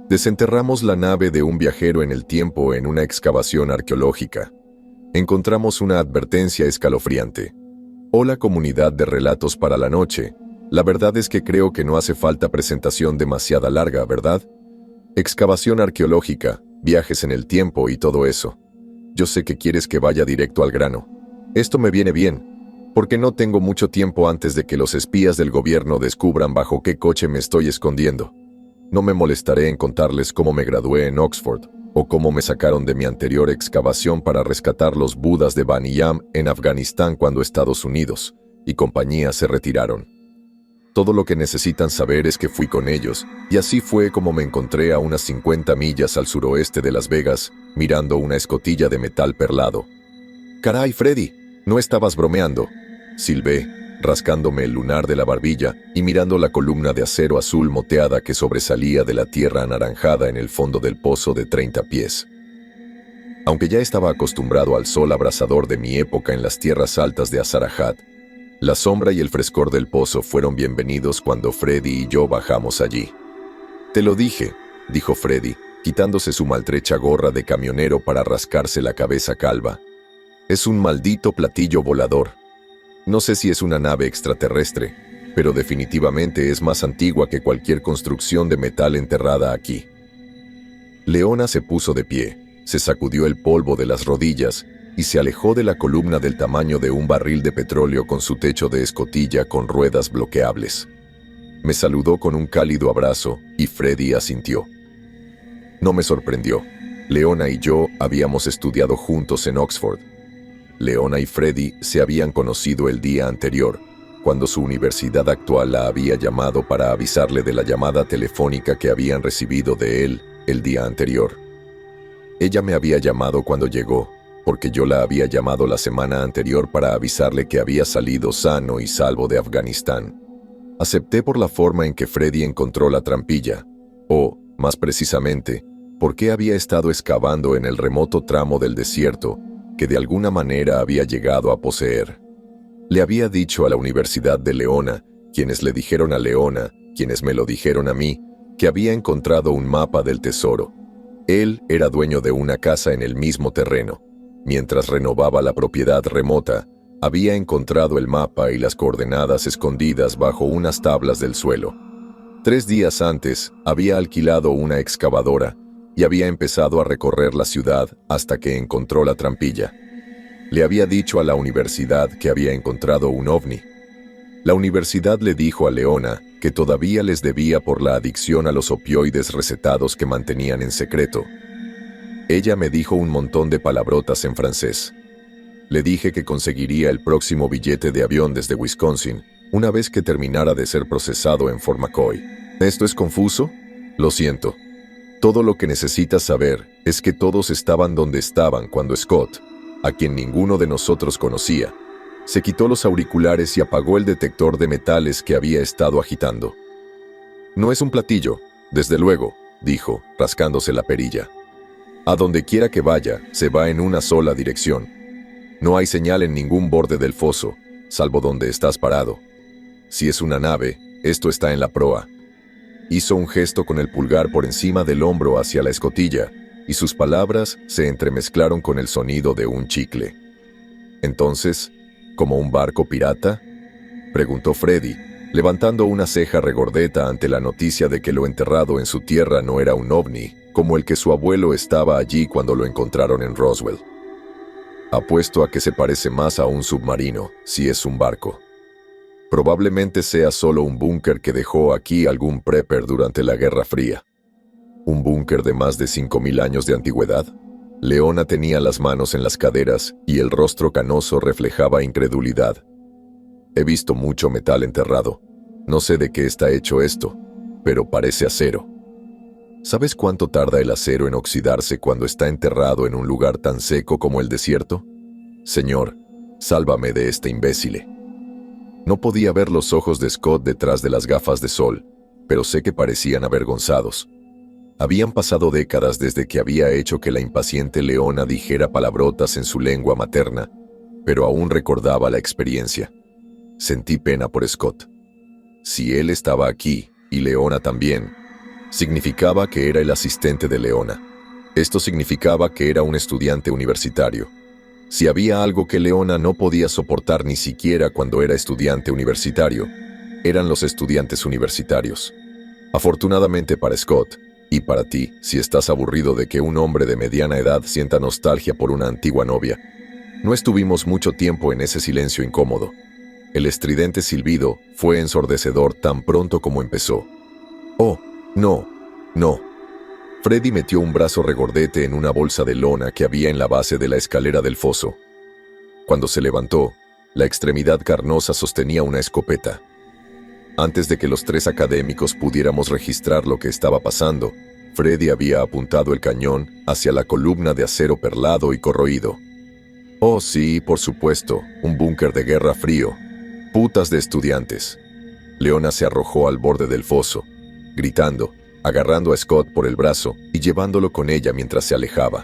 Desenterramos la nave de un viajero en el tiempo en una excavación arqueológica. Encontramos una advertencia escalofriante. Hola comunidad de relatos para la noche. La verdad es que creo que no hace falta presentación demasiada larga, ¿verdad? Excavación arqueológica, viajes en el tiempo y todo eso. Yo sé que quieres que vaya directo al grano. Esto me viene bien, porque no tengo mucho tiempo antes de que los espías del gobierno descubran bajo qué coche me estoy escondiendo. No me molestaré en contarles cómo me gradué en Oxford, o cómo me sacaron de mi anterior excavación para rescatar los Budas de Baniyam en Afganistán cuando Estados Unidos y compañía se retiraron. Todo lo que necesitan saber es que fui con ellos, y así fue como me encontré a unas 50 millas al suroeste de Las Vegas, mirando una escotilla de metal perlado. «Caray, Freddy, no estabas bromeando», silbé, rascándome el lunar de la barbilla y mirando la columna de acero azul moteada que sobresalía de la tierra anaranjada en el fondo del pozo de 30 pies. Aunque ya estaba acostumbrado al sol abrasador de mi época en las tierras altas de Azarajat, la sombra y el frescor del pozo fueron bienvenidos cuando Freddy y yo bajamos allí. «Te lo dije», dijo Freddy, quitándose su maltrecha gorra de camionero para rascarse la cabeza calva. «Es un maldito platillo volador. No sé si es una nave extraterrestre, pero definitivamente es más antigua que cualquier construcción de metal enterrada aquí». Leona se puso de pie, se sacudió el polvo de las rodillas y se alejó de la columna del tamaño de un barril de petróleo con su techo de escotilla con ruedas bloqueables. Me saludó con un cálido abrazo y Freddy asintió. No me sorprendió. Leona y yo habíamos estudiado juntos en Oxford. Leona y Freddy se habían conocido el día anterior, cuando su universidad actual la había llamado para avisarle de la llamada telefónica que habían recibido de él el día anterior. Ella me había llamado cuando llegó, porque yo la había llamado la semana anterior para avisarle que había salido sano y salvo de Afganistán. Acepté por la forma en que Freddy encontró la trampilla, o, más precisamente, por qué había estado excavando en el remoto tramo del desierto que de alguna manera había llegado a poseer. Le había dicho a la Universidad de Leona, quienes le dijeron a Leona, quienes me lo dijeron a mí, que había encontrado un mapa del tesoro. Él era dueño de una casa en el mismo terreno. Mientras renovaba la propiedad remota, había encontrado el mapa y las coordenadas escondidas bajo unas tablas del suelo. 3 días antes, había alquilado una excavadora y había empezado a recorrer la ciudad hasta que encontró la trampilla. Le había dicho a la universidad que había encontrado un ovni. La universidad le dijo a Leona que todavía les debía por la adicción a los opioides recetados que mantenían en secreto. Ella me dijo un montón de palabrotas en francés. Le dije que conseguiría el próximo billete de avión desde Wisconsin, una vez que terminara de ser procesado en Fort McCoy. ¿Esto es confuso? Lo siento. Todo lo que necesitas saber es que todos estaban donde estaban cuando Scott, a quien ninguno de nosotros conocía, se quitó los auriculares y apagó el detector de metales que había estado agitando. «No es un platillo, desde luego», dijo, rascándose la perilla. «A donde quiera que vaya, se va en una sola dirección. No hay señal en ningún borde del foso, salvo donde estás parado. Si es una nave, esto está en la proa». Hizo un gesto con el pulgar por encima del hombro hacia la escotilla, y sus palabras se entremezclaron con el sonido de un chicle. «Entonces, ¿como un barco pirata?», preguntó Freddy, levantando una ceja regordeta ante la noticia de que lo enterrado en su tierra no era un ovni, como el que su abuelo estaba allí cuando lo encontraron en Roswell. «Apuesto a que se parece más a un submarino, si es un barco. Probablemente sea solo un búnker que dejó aquí algún prepper durante la Guerra Fría». ¿Un búnker de más de 5.000 años de antigüedad? Leona tenía las manos en las caderas y el rostro canoso reflejaba incredulidad. «He visto mucho metal enterrado. No sé de qué está hecho esto, pero parece acero». ¿Sabes cuánto tarda el acero en oxidarse cuando está enterrado en un lugar tan seco como el desierto? Señor, sálvame de este imbécile. No podía ver los ojos de Scott detrás de las gafas de sol, pero sé que parecían avergonzados. Habían pasado décadas desde que había hecho que la impaciente Leona dijera palabrotas en su lengua materna, pero aún recordaba la experiencia. Sentí pena por Scott. Si él estaba aquí, y Leona también, Significaba que era el asistente de Leona. Esto significaba que era un estudiante universitario. Si había algo que Leona no podía soportar ni siquiera cuando era estudiante universitario, eran los estudiantes universitarios. Afortunadamente para Scott, y para ti, si estás aburrido de que un hombre de mediana edad sienta nostalgia por una antigua novia, no estuvimos mucho tiempo en ese silencio incómodo. El estridente silbido fue ensordecedor tan pronto como empezó. «Oh, no, no». Freddy metió un brazo regordete en una bolsa de lona que había en la base de la escalera del foso. Cuando se levantó, la extremidad carnosa sostenía una escopeta. Antes de que los tres académicos pudiéramos registrar lo que estaba pasando, Freddy había apuntado el cañón hacia la columna de acero perlado y corroído. Oh sí, por supuesto, un búnker de guerra frío. Putas de estudiantes. Leona se arrojó al borde del foso, gritando, agarrando a Scott por el brazo y llevándolo con ella mientras se alejaba.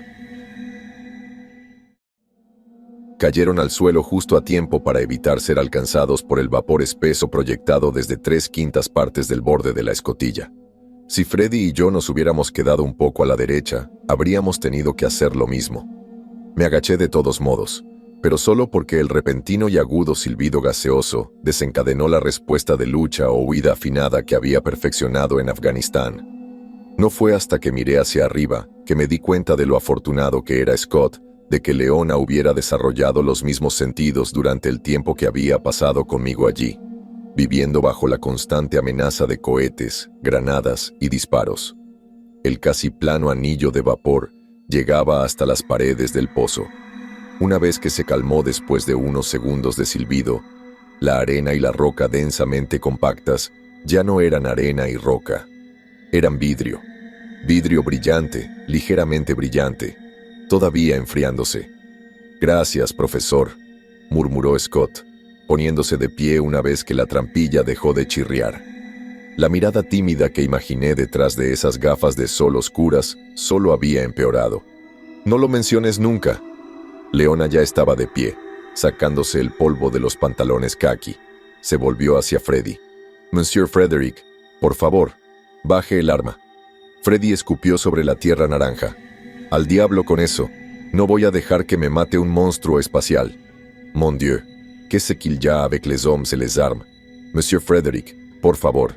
Cayeron al suelo justo a tiempo para evitar ser alcanzados por el vapor espeso proyectado desde 3/5 partes del borde de la escotilla. Si Freddy y yo nos hubiéramos quedado un poco a la derecha, habríamos tenido que hacer lo mismo. Me agaché de todos modos, pero solo porque el repentino y agudo silbido gaseoso desencadenó la respuesta de lucha o huida afinada que había perfeccionado en Afganistán. No fue hasta que miré hacia arriba que me di cuenta de lo afortunado que era Scott de que Leona hubiera desarrollado los mismos sentidos durante el tiempo que había pasado conmigo allí, viviendo bajo la constante amenaza de cohetes, granadas y disparos. El casi plano anillo de vapor llegaba hasta las paredes del pozo. Una vez que se calmó después de unos segundos de silbido, la arena y la roca densamente compactas ya no eran arena y roca. Eran vidrio. Vidrio brillante, ligeramente brillante, todavía enfriándose. «Gracias, profesor», murmuró Scott, poniéndose de pie una vez que la trampilla dejó de chirriar. La mirada tímida que imaginé detrás de esas gafas de sol oscuras solo había empeorado. «No lo menciones nunca». Leona ya estaba de pie, sacándose el polvo de los pantalones caqui. Se volvió hacia Freddy. «Monsieur Frederick, por favor, baje el arma». Freddy escupió sobre la tierra naranja. «Al diablo con eso. No voy a dejar que me mate un monstruo espacial. Mon Dieu, qu'est-ce qu'il y a avec les hommes et les armes? Monsieur Frederick, por favor.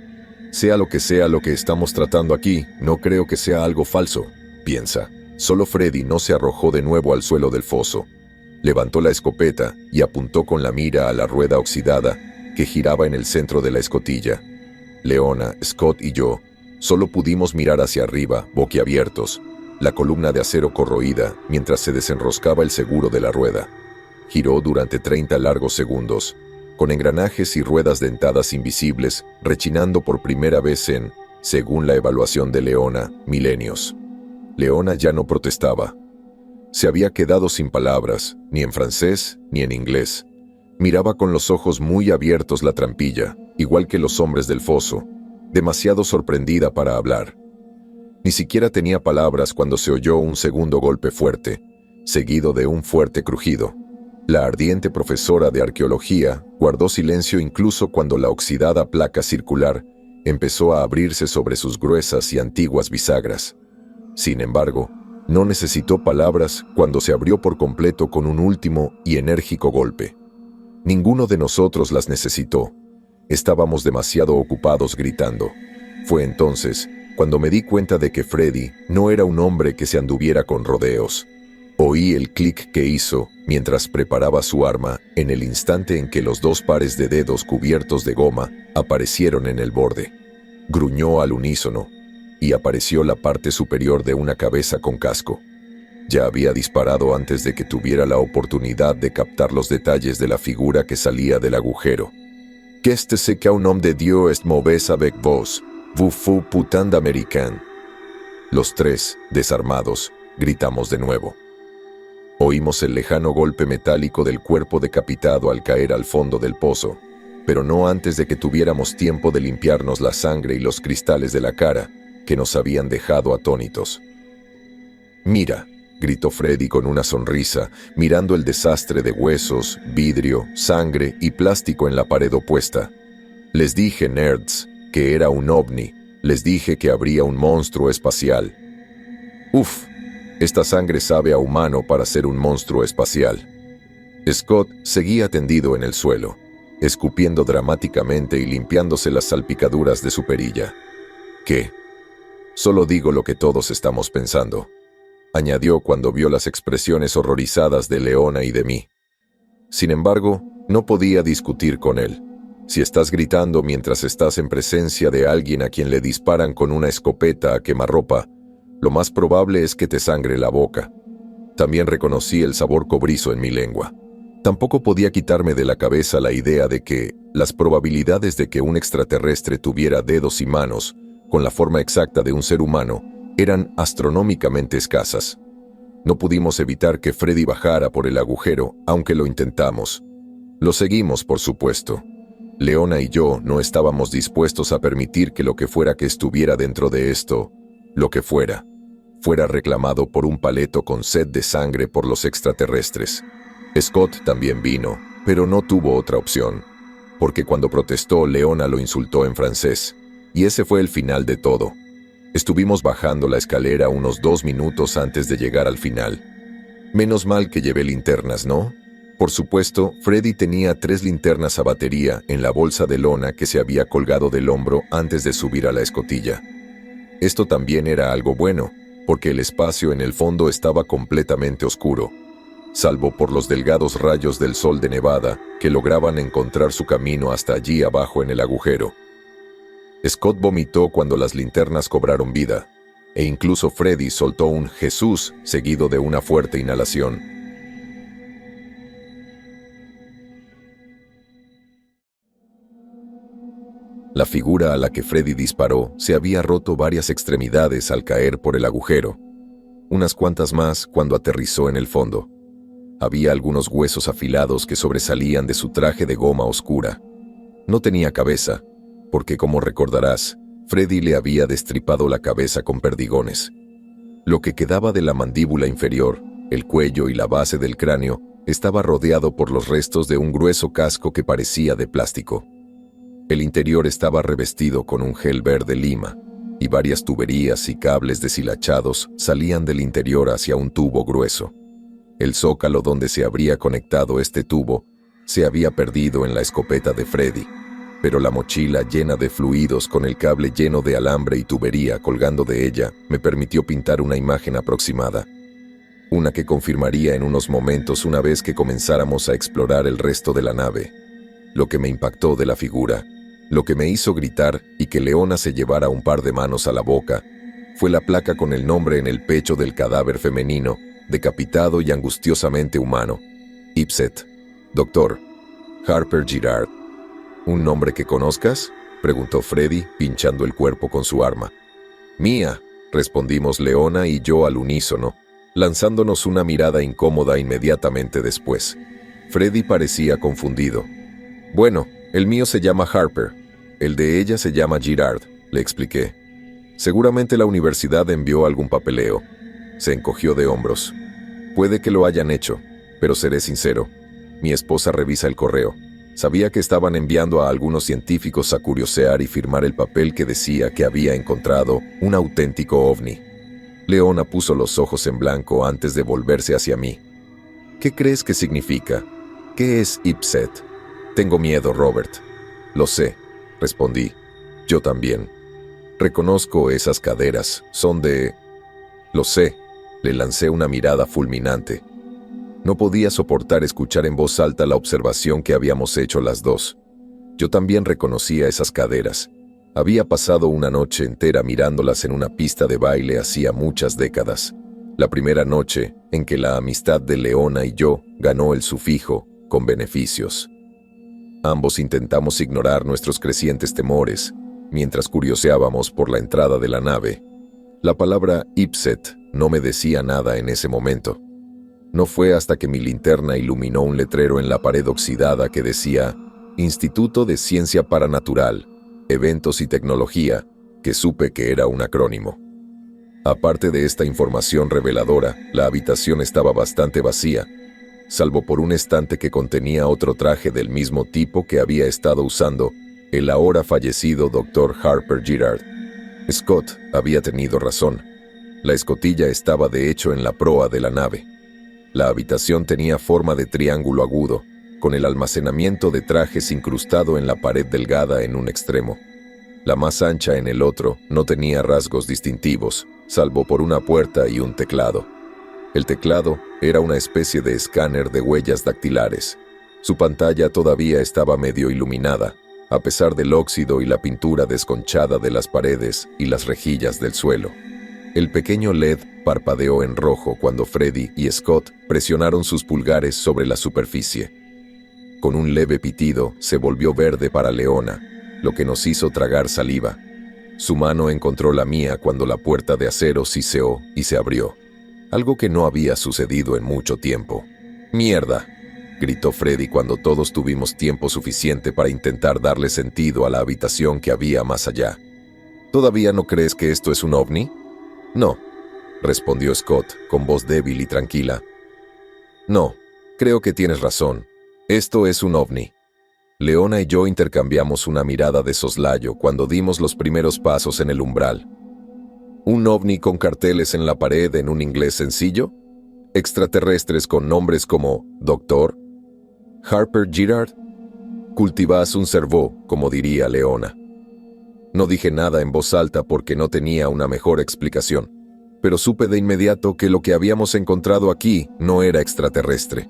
Sea lo que estamos tratando aquí, no creo que sea algo falso», piensa. Solo Freddy no se arrojó de nuevo al suelo del foso. Levantó la escopeta y apuntó con la mira a la rueda oxidada que giraba en el centro de la escotilla. Leona, Scott y yo solo pudimos mirar hacia arriba, boquiabiertos, la columna de acero corroída mientras se desenroscaba el seguro de la rueda. Giró durante 30 largos segundos, con engranajes y ruedas dentadas invisibles rechinando por primera vez en, según la evaluación de Leona, milenios. Leona ya no protestaba. Se había quedado sin palabras, ni en francés ni en inglés. Miraba con los ojos muy abiertos la trampilla, igual que los hombres del foso, demasiado sorprendida para hablar. Ni siquiera tenía palabras cuando se oyó un segundo golpe fuerte, seguido de un fuerte crujido. La ardiente profesora de arqueología guardó silencio incluso cuando la oxidada placa circular empezó a abrirse sobre sus gruesas y antiguas bisagras. Sin embargo, no necesitó palabras cuando se abrió por completo con un último y enérgico golpe. Ninguno de nosotros las necesitó. Estábamos demasiado ocupados gritando. Fue entonces cuando me di cuenta de que Freddy no era un hombre que se anduviera con rodeos. Oí el clic que hizo mientras preparaba su arma en el instante en que los 2 pares de dedos cubiertos de goma aparecieron en el borde. Gruñó al unísono y apareció la parte superior de una cabeza con casco. Ya había disparado antes de que tuviera la oportunidad de captar los detalles de la figura que salía del agujero. «Qu'est-ce qu'un homme de Dieu est mauvais avec vos, vous fous putain d'américain». Los tres, desarmados, gritamos de nuevo. Oímos el lejano golpe metálico del cuerpo decapitado al caer al fondo del pozo, pero no antes de que tuviéramos tiempo de limpiarnos la sangre y los cristales de la cara que nos habían dejado atónitos. «Mira», gritó Freddy con una sonrisa, mirando el desastre de huesos, vidrio, sangre y plástico en la pared opuesta. «Les dije, nerds, que era un ovni. Les dije que habría un monstruo espacial. Uf, esta sangre sabe a humano para ser un monstruo espacial. Scott seguía tendido en el suelo, escupiendo dramáticamente y limpiándose las salpicaduras de su perilla. ¿Qué? Solo digo lo que todos estamos pensando, añadió cuando vio las expresiones horrorizadas de Leona y de mí. Sin embargo, no podía discutir con él. Si estás gritando mientras estás en presencia de alguien a quien le disparan con una escopeta a quemarropa, lo más probable es que te sangre la boca. También reconocí el sabor cobrizo en mi lengua. Tampoco podía quitarme de la cabeza la idea de que las probabilidades de que un extraterrestre tuviera dedos y manos con la forma exacta de un ser humano eran astronómicamente escasas. No pudimos evitar que Freddy bajara por el agujero, aunque lo intentamos. Lo seguimos, por supuesto. Leona y yo no estábamos dispuestos a permitir que lo que fuera que estuviera dentro de esto, lo que fuera reclamado por un paleto con sed de sangre por los extraterrestres. Scott también vino, pero no tuvo otra opción, porque cuando protestó, Leona lo insultó en francés, y ese fue el final de todo. Estuvimos bajando la escalera unos 2 minutos antes de llegar al final. Menos mal que llevé linternas, ¿no? Por supuesto, Freddy tenía 3 linternas a batería en la bolsa de lona que se había colgado del hombro antes de subir a la escotilla. Esto también era algo bueno, porque el espacio en el fondo estaba completamente oscuro, salvo por los delgados rayos del sol de Nevada que lograban encontrar su camino hasta allí abajo en el agujero. Scott vomitó cuando las linternas cobraron vida, e incluso Freddy soltó un Jesús seguido de una fuerte inhalación. La figura a la que Freddy disparó se había roto varias extremidades al caer por el agujero, unas cuantas más cuando aterrizó en el fondo. Había algunos huesos afilados que sobresalían de su traje de goma oscura. No tenía cabeza, porque como recordarás, Freddy le había destripado la cabeza con perdigones. Lo que quedaba de la mandíbula inferior, el cuello y la base del cráneo estaba rodeado por los restos de un grueso casco que parecía de plástico. El interior estaba revestido con un gel verde lima, y varias tuberías y cables deshilachados salían del interior hacia un tubo grueso. El zócalo donde se habría conectado este tubo se había perdido en la escopeta de Freddy, pero la mochila llena de fluidos con el cable lleno de alambre y tubería colgando de ella me permitió pintar una imagen aproximada. Una que confirmaría en unos momentos una vez que comenzáramos a explorar el resto de la nave. Lo que me impactó de la figura, lo que me hizo gritar y que Leona se llevara un par de manos a la boca, fue la placa con el nombre en el pecho del cadáver femenino, decapitado y angustiosamente humano. Ipset, Dr. Harper Girard. ¿Un nombre que conozcas?, preguntó Freddy, pinchando el cuerpo con su arma. Mía, respondimos Leona y yo al unísono, lanzándonos una mirada incómoda inmediatamente después. Freddy parecía confundido. Bueno, el mío se llama Harper, el de ella se llama Girard, le expliqué. Seguramente la universidad envió algún papeleo. Se encogió de hombros. Puede que lo hayan hecho, pero seré sincero. Mi esposa revisa el correo. Sabía que estaban enviando a algunos científicos a curiosear y firmar el papel que decía que había encontrado un auténtico ovni. Leona puso los ojos en blanco antes de volverse hacia mí. ¿Qué crees que significa? ¿Qué es Ipset? Tengo miedo, Robert. Lo sé, respondí. Yo también. Reconozco esas caderas. Son de... Lo sé. Le lancé una mirada fulminante. No podía soportar escuchar en voz alta la observación que habíamos hecho las dos. Yo también reconocía esas caderas. Había pasado una noche entera mirándolas en una pista de baile hacía muchas décadas. La primera noche en que la amistad de Leona y yo ganó el sufijo con beneficios. Ambos intentamos ignorar nuestros crecientes temores mientras curioseábamos por la entrada de la nave. La palabra Ipset no me decía nada en ese momento. No fue hasta que mi linterna iluminó un letrero en la pared oxidada que decía Instituto de Ciencia Paranatural, Eventos y Tecnología, que supe que era un acrónimo. Aparte de esta información reveladora, la habitación estaba bastante vacía, salvo por un estante que contenía otro traje del mismo tipo que había estado usando el ahora fallecido Dr. Harper Girard. Scott había tenido razón. La escotilla estaba de hecho en la proa de la nave. La habitación tenía forma de triángulo agudo, con el almacenamiento de trajes incrustado en la pared delgada en un extremo. La más ancha en el otro no tenía rasgos distintivos, salvo por una puerta y un teclado. El teclado era una especie de escáner de huellas dactilares. Su pantalla todavía estaba medio iluminada, a pesar del óxido y la pintura desconchada de las paredes y las rejillas del suelo. El pequeño LED parpadeó en rojo cuando Freddy y Scott presionaron sus pulgares sobre la superficie. Con un leve pitido se volvió verde para Leona, lo que nos hizo tragar saliva. Su mano encontró la mía cuando la puerta de acero siseó y se abrió, algo que no había sucedido en mucho tiempo. ¡Mierda!, gritó Freddy cuando todos tuvimos tiempo suficiente para intentar darle sentido a la habitación que había más allá. ¿Todavía no crees que esto es un ovni? No, respondió Scott con voz débil y tranquila. No, creo que tienes razón. Esto es un ovni. Leona y yo intercambiamos una mirada de soslayo cuando dimos los primeros pasos en el umbral. ¿Un ovni con carteles en la pared en un inglés sencillo? ¿Extraterrestres con nombres como Doctor? ¿Harper Girard? Cultivás un cerveau, como diría Leona. No dije nada en voz alta porque no tenía una mejor explicación, pero supe de inmediato que lo que habíamos encontrado aquí no era extraterrestre.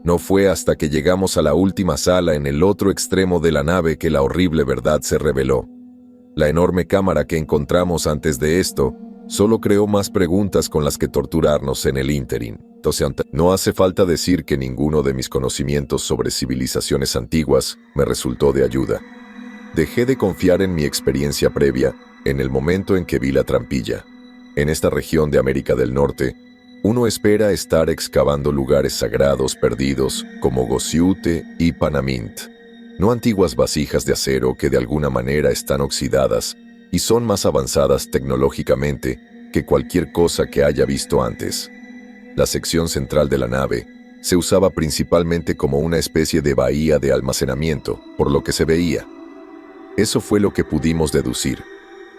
No fue hasta que llegamos a la última sala en el otro extremo de la nave que la horrible verdad se reveló. La enorme cámara que encontramos antes de esto solo creó más preguntas con las que torturarnos en el ínterin. No hace falta decir que ninguno de mis conocimientos sobre civilizaciones antiguas me resultó de ayuda. Dejé de confiar en mi experiencia previa en el momento en que vi la trampilla. En esta región de América del Norte, uno espera estar excavando lugares sagrados perdidos como Gosiute y Panamint, no antiguas vasijas de acero que de alguna manera están oxidadas y son más avanzadas tecnológicamente que cualquier cosa que haya visto antes. La sección central de la nave se usaba principalmente como una especie de bahía de almacenamiento, por lo que se veía. Eso fue lo que pudimos deducir.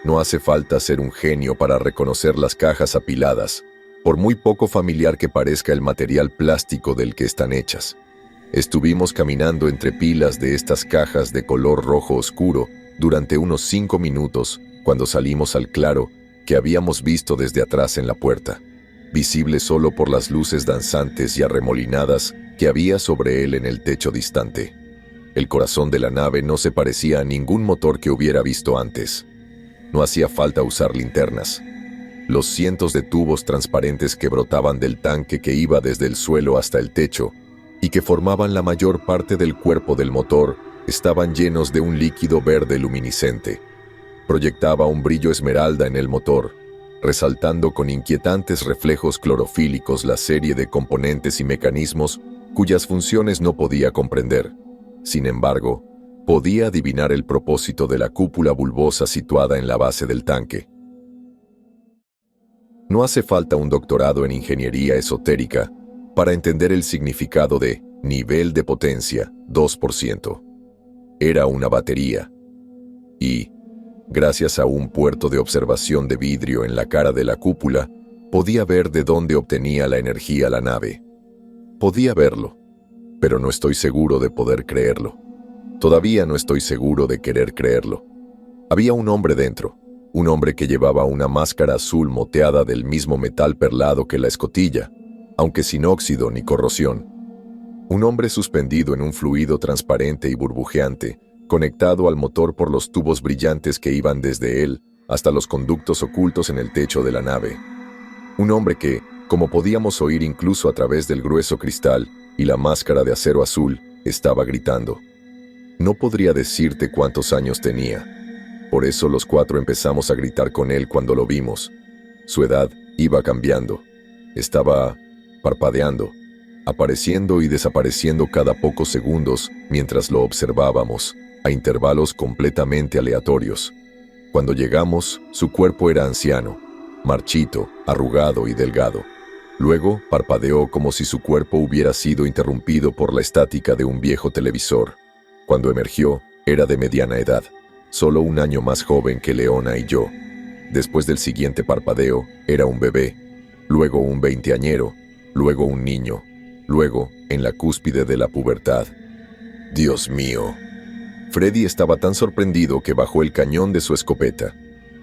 No hace falta ser un genio para reconocer las cajas apiladas, por muy poco familiar que parezca el material plástico del que están hechas. Estuvimos caminando entre pilas de estas cajas de color rojo oscuro durante unos 5 minutos cuando salimos al claro que habíamos visto desde atrás en la puerta, visible solo por las luces danzantes y arremolinadas que había sobre él en el techo distante. El corazón de la nave no se parecía a ningún motor que hubiera visto antes. No hacía falta usar linternas. Los cientos de tubos transparentes que brotaban del tanque que iba desde el suelo hasta el techo y que formaban la mayor parte del cuerpo del motor estaban llenos de un líquido verde luminiscente. Proyectaba un brillo esmeralda en el motor, resaltando con inquietantes reflejos clorofílicos la serie de componentes y mecanismos cuyas funciones no podía comprender. Sin embargo, podía adivinar el propósito de la cúpula bulbosa situada en la base del tanque. No hace falta un doctorado en ingeniería esotérica para entender el significado de nivel de potencia 2%. Era una batería. Y, gracias a un puerto de observación de vidrio en la cara de la cúpula, podía ver de dónde obtenía la energía la nave. Podía verlo, pero no estoy seguro de poder creerlo. Todavía no estoy seguro de querer creerlo. Había un hombre dentro, un hombre que llevaba una máscara azul moteada del mismo metal perlado que la escotilla, aunque sin óxido ni corrosión. Un hombre suspendido en un fluido transparente y burbujeante, conectado al motor por los tubos brillantes que iban desde él hasta los conductos ocultos en el techo de la nave. Un hombre que, como podíamos oír incluso a través del grueso cristal y la máscara de acero azul, estaba gritando. No podría decirte cuántos años tenía. Por eso los 4 empezamos a gritar con él cuando lo vimos. Su edad iba cambiando. Estaba parpadeando, apareciendo y desapareciendo cada pocos segundos mientras lo observábamos, a intervalos completamente aleatorios. Cuando llegamos, su cuerpo era anciano, marchito, arrugado y delgado. Luego parpadeó como si su cuerpo hubiera sido interrumpido por la estática de un viejo televisor. Cuando emergió, era de mediana edad, solo un año más joven que Leona y yo. Después del siguiente parpadeo, era un bebé, luego un veinteañero, luego un niño, luego, en la cúspide de la pubertad. ¡Dios mío! Freddy estaba tan sorprendido que bajó el cañón de su escopeta.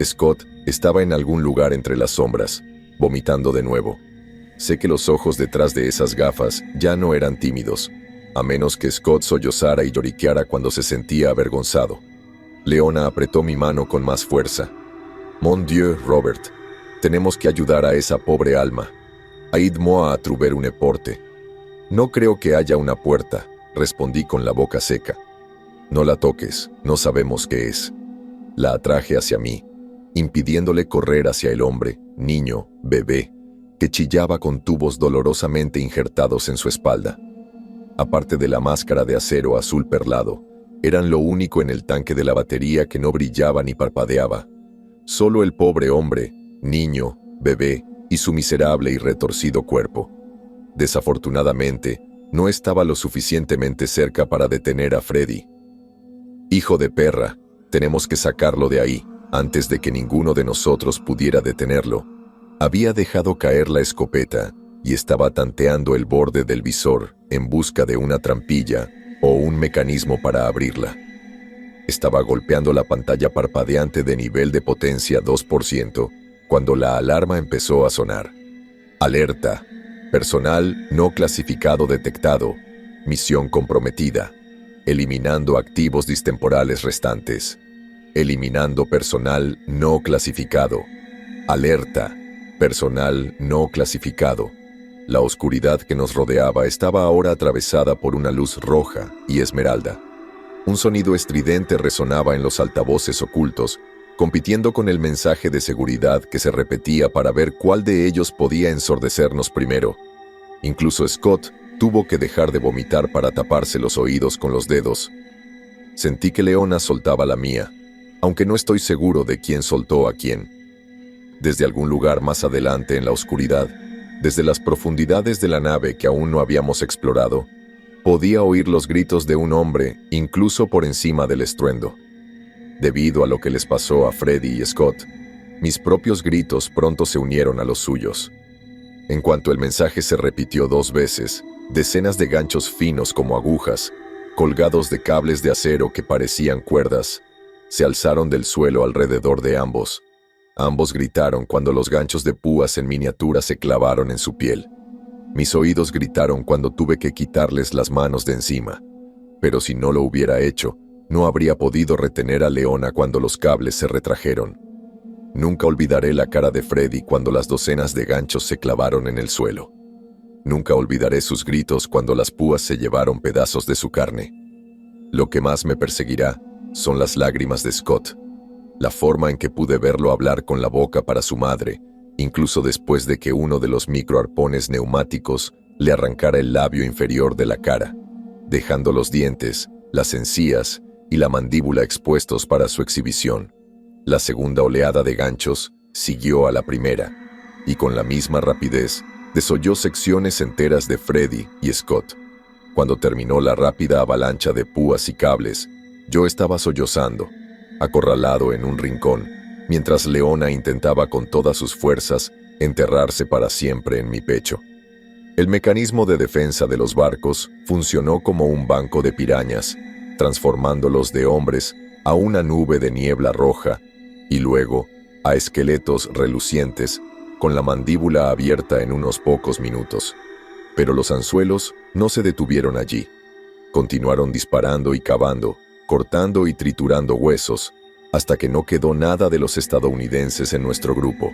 Scott estaba en algún lugar entre las sombras, vomitando de nuevo. Sé que los ojos detrás de esas gafas ya no eran tímidos, a menos que Scott sollozara y lloriqueara cuando se sentía avergonzado. Leona apretó mi mano con más fuerza. «Mon Dieu, Robert, tenemos que ayudar a esa pobre alma. Aide-moi a trouver une porte». «No creo que haya una puerta», respondí con la boca seca. «No la toques, no sabemos qué es». La atraje hacia mí, impidiéndole correr hacia el hombre, niño, bebé, que chillaba con tubos dolorosamente injertados en su espalda. Aparte de la máscara de acero azul perlado, eran lo único en el tanque de la batería que no brillaba ni parpadeaba. Solo el pobre hombre, niño, bebé y su miserable y retorcido cuerpo. Desafortunadamente, no estaba lo suficientemente cerca para detener a Freddy. «Hijo de perra, tenemos que sacarlo de ahí», antes de que ninguno de nosotros pudiera detenerlo. Había dejado caer la escopeta y estaba tanteando el borde del visor en busca de una trampilla o un mecanismo para abrirla. Estaba golpeando la pantalla parpadeante de nivel de potencia 2% cuando la alarma empezó a sonar. «Alerta. Personal no clasificado detectado. Misión comprometida. Eliminando activos distemporales restantes. Eliminando personal no clasificado. Alerta. Personal no clasificado». La oscuridad que nos rodeaba estaba ahora atravesada por una luz roja y esmeralda. Un sonido estridente resonaba en los altavoces ocultos, compitiendo con el mensaje de seguridad que se repetía para ver cuál de ellos podía ensordecernos primero. Incluso Scott tuvo que dejar de vomitar para taparse los oídos con los dedos. Sentí que Leona soltaba la mía, aunque no estoy seguro de quién soltó a quién. Desde algún lugar más adelante en la oscuridad, desde las profundidades de la nave que aún no habíamos explorado, podía oír los gritos de un hombre, incluso por encima del estruendo. Debido a lo que les pasó a Freddy y Scott, mis propios gritos pronto se unieron a los suyos. En cuanto el mensaje se repitió 2 veces, decenas de ganchos finos como agujas, colgados de cables de acero que parecían cuerdas, se alzaron del suelo alrededor de ambos. Ambos gritaron cuando los ganchos de púas en miniatura se clavaron en su piel. Mis oídos gritaron cuando tuve que quitarles las manos de encima. Pero si no lo hubiera hecho, no habría podido retener a Leona cuando los cables se retrajeron. Nunca olvidaré la cara de Freddy cuando las docenas de ganchos se clavaron en el suelo. Nunca olvidaré sus gritos cuando las púas se llevaron pedazos de su carne. Lo que más me perseguirá son las lágrimas de Scott. La forma en que pude verlo hablar con la boca para su madre, incluso después de que uno de los microarpones neumáticos le arrancara el labio inferior de la cara, dejando los dientes, las encías y la mandíbula expuestos para su exhibición. La segunda oleada de ganchos siguió a la primera, y con la misma rapidez desolló secciones enteras de Freddy y Scott. Cuando terminó la rápida avalancha de púas y cables, yo estaba sollozando, acorralado en un rincón, mientras Leona intentaba con todas sus fuerzas enterrarse para siempre en mi pecho. El mecanismo de defensa de los barcos funcionó como un banco de pirañas, transformándolos de hombres a una nube de niebla roja y luego a esqueletos relucientes con la mandíbula abierta en unos pocos minutos. Pero los anzuelos no se detuvieron allí. Continuaron disparando y cavando, cortando y triturando huesos, hasta que no quedó nada de los estadounidenses en nuestro grupo.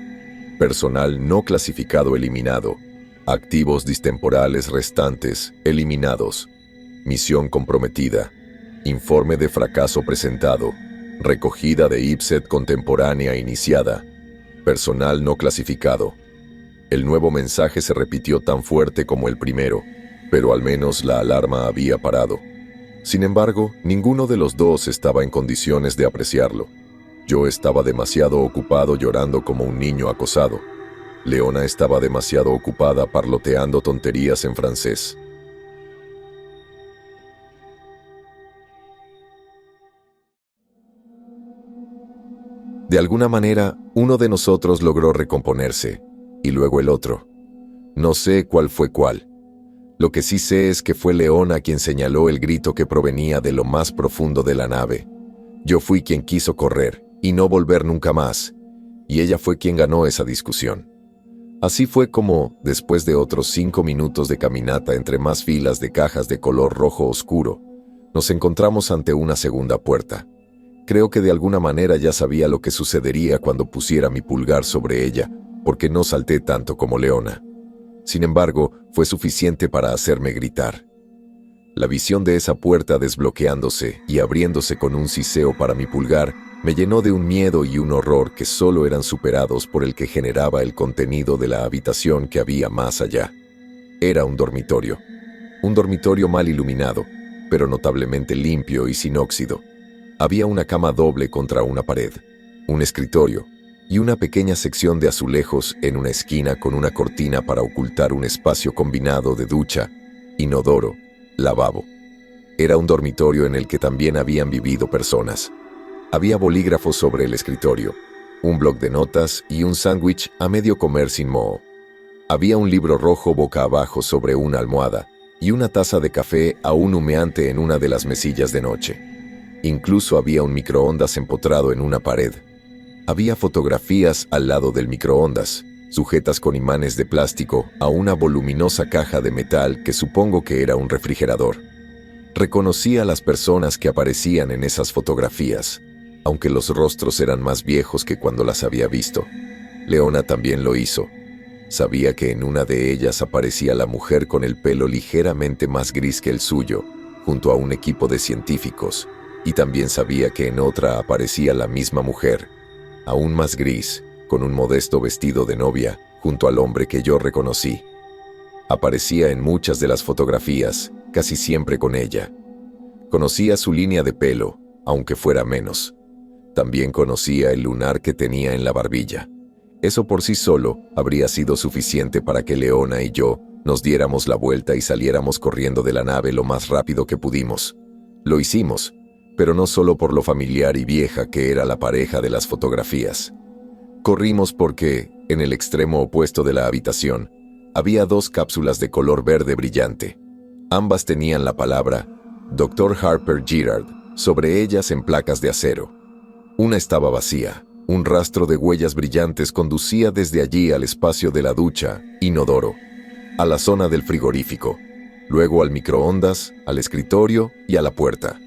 Personal no clasificado eliminado. Activos distemporales restantes eliminados. Misión comprometida. Informe de fracaso presentado. Recogida de IPSET contemporánea iniciada. Personal no clasificado. El nuevo mensaje se repitió tan fuerte como el primero, pero al menos la alarma había parado. Sin embargo, ninguno de los dos estaba en condiciones de apreciarlo. Yo estaba demasiado ocupado llorando como un niño acosado. Leona estaba demasiado ocupada parloteando tonterías en francés. De alguna manera, uno de nosotros logró recomponerse, y luego el otro. No sé cuál fue cuál. Lo que sí sé es que fue Leona quien señaló el grito que provenía de lo más profundo de la nave. Yo fui quien quiso correr y no volver nunca más, y ella fue quien ganó esa discusión. Así fue como, después de otros 5 minutos de caminata entre más filas de cajas de color rojo oscuro, nos encontramos ante una segunda puerta. Creo que de alguna manera ya sabía lo que sucedería cuando pusiera mi pulgar sobre ella, porque no salté tanto como Leona. Sin embargo, fue suficiente para hacerme gritar. La visión de esa puerta desbloqueándose y abriéndose con un siseo para mi pulgar me llenó de un miedo y un horror que solo eran superados por el que generaba el contenido de la habitación que había más allá. Era un dormitorio mal iluminado, pero notablemente limpio y sin óxido. Había una cama doble contra una pared, un escritorio y una pequeña sección de azulejos en una esquina con una cortina para ocultar un espacio combinado de ducha, inodoro, lavabo. Era un dormitorio en el que también habían vivido personas. Había bolígrafos sobre el escritorio, un bloc de notas y un sándwich a medio comer sin moho. Había un libro rojo boca abajo sobre una almohada y una taza de café aún humeante en una de las mesillas de noche. Incluso había un microondas empotrado en una pared. Había fotografías al lado del microondas, sujetas con imanes de plástico a una voluminosa caja de metal que supongo que era un refrigerador. Reconocí a las personas que aparecían en esas fotografías, aunque los rostros eran más viejos que cuando las había visto. Leona también lo hizo. Sabía que en una de ellas aparecía la mujer con el pelo ligeramente más gris que el suyo, junto a un equipo de científicos, y también sabía que en otra aparecía la misma mujer, aún más gris, con un modesto vestido de novia, junto al hombre que yo reconocí. Aparecía en muchas de las fotografías, casi siempre con ella. Conocía su línea de pelo, aunque fuera menos. También conocía el lunar que tenía en la barbilla. Eso por sí solo habría sido suficiente para que Leona y yo nos diéramos la vuelta y saliéramos corriendo de la nave lo más rápido que pudimos. Lo hicimos, pero no solo por lo familiar y vieja que era la pareja de las fotografías. Corrimos porque, en el extremo opuesto de la habitación, había 2 cápsulas de color verde brillante. Ambas tenían la palabra Dr. Harper Girard sobre ellas en placas de acero. Una estaba vacía. Un rastro de huellas brillantes conducía desde allí al espacio de la ducha, inodoro, a la zona del frigorífico, luego al microondas, al escritorio y a la puerta.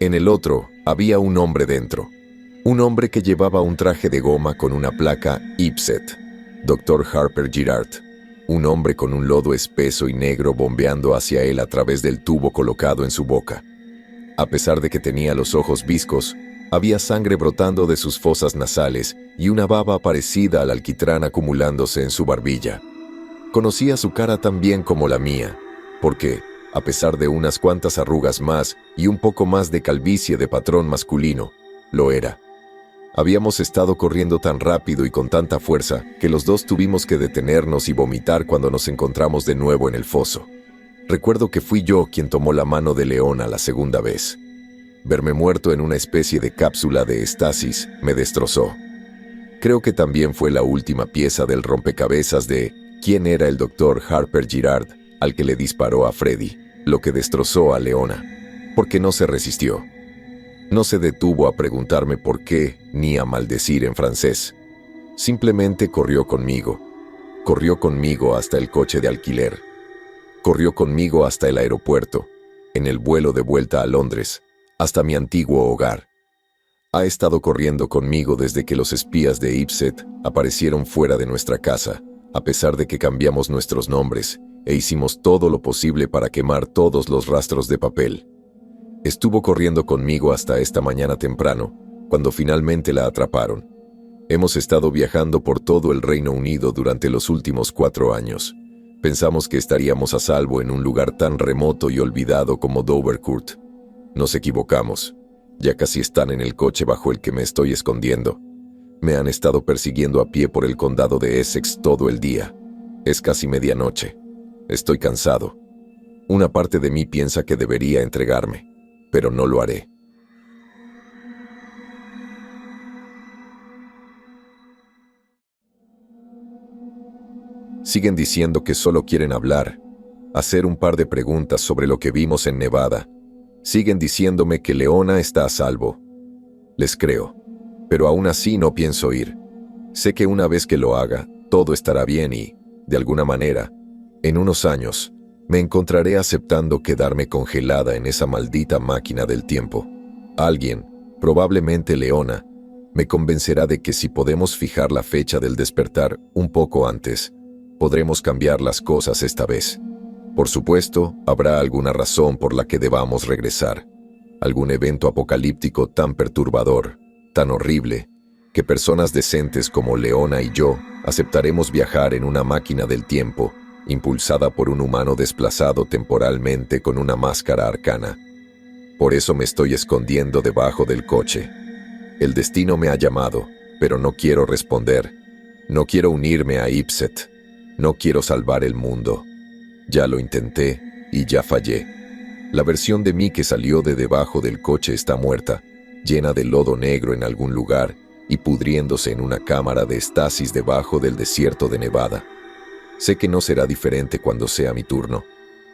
En el otro había un hombre dentro. Un hombre que llevaba un traje de goma con una placa Ipset, Dr. Harper Girard. Un hombre con un lodo espeso y negro bombeando hacia él a través del tubo colocado en su boca. A pesar de que tenía los ojos viscos, había sangre brotando de sus fosas nasales y una baba parecida al alquitrán acumulándose en su barbilla. Conocía su cara tan bien como la mía, porque, a pesar de unas cuantas arrugas más y un poco más de calvicie de patrón masculino, lo era. Habíamos estado corriendo tan rápido y con tanta fuerza que los dos tuvimos que detenernos y vomitar cuando nos encontramos de nuevo en el foso. Recuerdo que fui yo quien tomó la mano de Leona la segunda vez. Verme muerto en una especie de cápsula de estasis me destrozó. Creo que también fue la última pieza del rompecabezas de quién era el Dr. Harper Girard al que le disparó a Freddy, lo que destrozó a Leona, porque no se resistió. No se detuvo a preguntarme por qué ni a maldecir en francés. Simplemente corrió conmigo hasta el coche de alquiler. Corrió conmigo hasta el aeropuerto, en el vuelo de vuelta a Londres, hasta mi antiguo hogar. Ha estado corriendo conmigo desde que los espías de Ipset aparecieron fuera de nuestra casa, a pesar de que cambiamos nuestros nombres e hicimos todo lo posible para quemar todos los rastros de papel. Estuvo corriendo conmigo hasta esta mañana temprano, cuando finalmente la atraparon. Hemos estado viajando por todo el Reino Unido durante los últimos 4 años. Pensamos que estaríamos a salvo en un lugar tan remoto y olvidado como Dovercourt. Nos equivocamos. Ya casi están en el coche bajo el que me estoy escondiendo. Me han estado persiguiendo a pie por el condado de Essex todo el día. Es casi medianoche. Estoy cansado. Una parte de mí piensa que debería entregarme, pero no lo haré. Siguen diciendo que solo quieren hablar, hacer un par de preguntas sobre lo que vimos en Nevada. Siguen diciéndome que Leona está a salvo. Les creo, pero aún así no pienso ir. Sé que una vez que lo haga, todo estará bien y, de alguna manera, en unos años, me encontraré aceptando quedarme congelada en esa maldita máquina del tiempo. Alguien, probablemente Leona, me convencerá de que si podemos fijar la fecha del despertar un poco antes, podremos cambiar las cosas esta vez. Por supuesto, habrá alguna razón por la que debamos regresar. Algún evento apocalíptico tan perturbador, tan horrible, que personas decentes como Leona y yo aceptaremos viajar en una máquina del tiempo, impulsada por un humano desplazado temporalmente con una máscara arcana. Por eso me estoy escondiendo debajo del coche. El destino me ha llamado, pero no quiero responder. No quiero unirme a Ipset. No quiero salvar el mundo. Ya lo intenté y ya fallé. La versión de mí que salió de debajo del coche está muerta, llena de lodo negro en algún lugar y pudriéndose en una cámara de estasis debajo del desierto de Nevada. Sé que no será diferente cuando sea mi turno.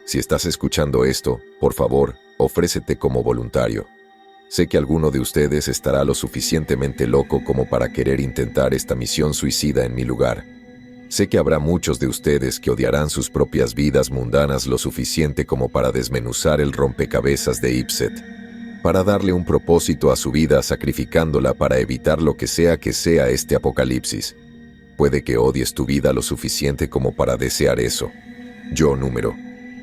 Si estás escuchando esto, por favor, ofrécete como voluntario. Sé que alguno de ustedes estará lo suficientemente loco como para querer intentar esta misión suicida en mi lugar. Sé que habrá muchos de ustedes que odiarán sus propias vidas mundanas lo suficiente como para desmenuzar el rompecabezas de Ipset, para darle un propósito a su vida sacrificándola para evitar lo que sea este apocalipsis. Puede que odies tu vida lo suficiente como para desear eso. Yo, número.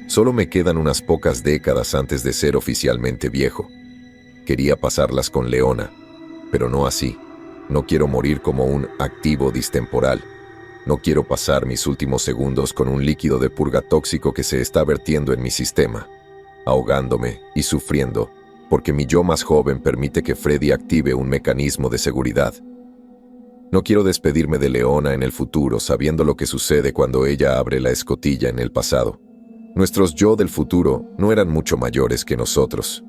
Solo me quedan unas pocas décadas antes de ser oficialmente viejo. Quería pasarlas con Leona, pero no así. No quiero morir como un activo distemporal. No quiero pasar mis últimos segundos con un líquido de purga tóxico que se está vertiendo en mi sistema, ahogándome y sufriendo, porque mi yo más joven permite que Freddy active un mecanismo de seguridad. No quiero despedirme de Leona en el futuro sabiendo lo que sucede cuando ella abre la escotilla en el pasado. Nuestros yo del futuro no eran mucho mayores que nosotros.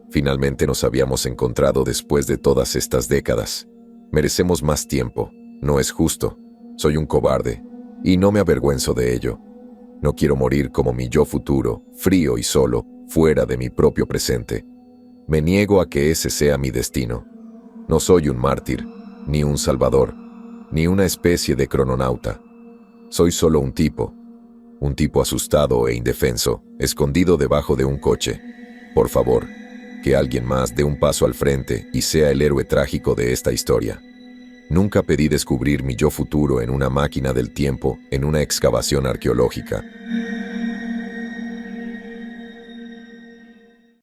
Finalmente nos habíamos encontrado después de todas estas décadas. Merecemos más tiempo. No es justo. Soy un cobarde, y no me avergüenzo de ello. No quiero morir como mi yo futuro, frío y solo, fuera de mi propio presente. Me niego a que ese sea mi destino. No soy un mártir, ni un salvador, ni una especie de crononauta. Soy solo un tipo asustado e indefenso, escondido debajo de un coche. Por favor, que alguien más dé un paso al frente y sea el héroe trágico de esta historia. Nunca pedí descubrir mi yo futuro en una máquina del tiempo, en una excavación arqueológica.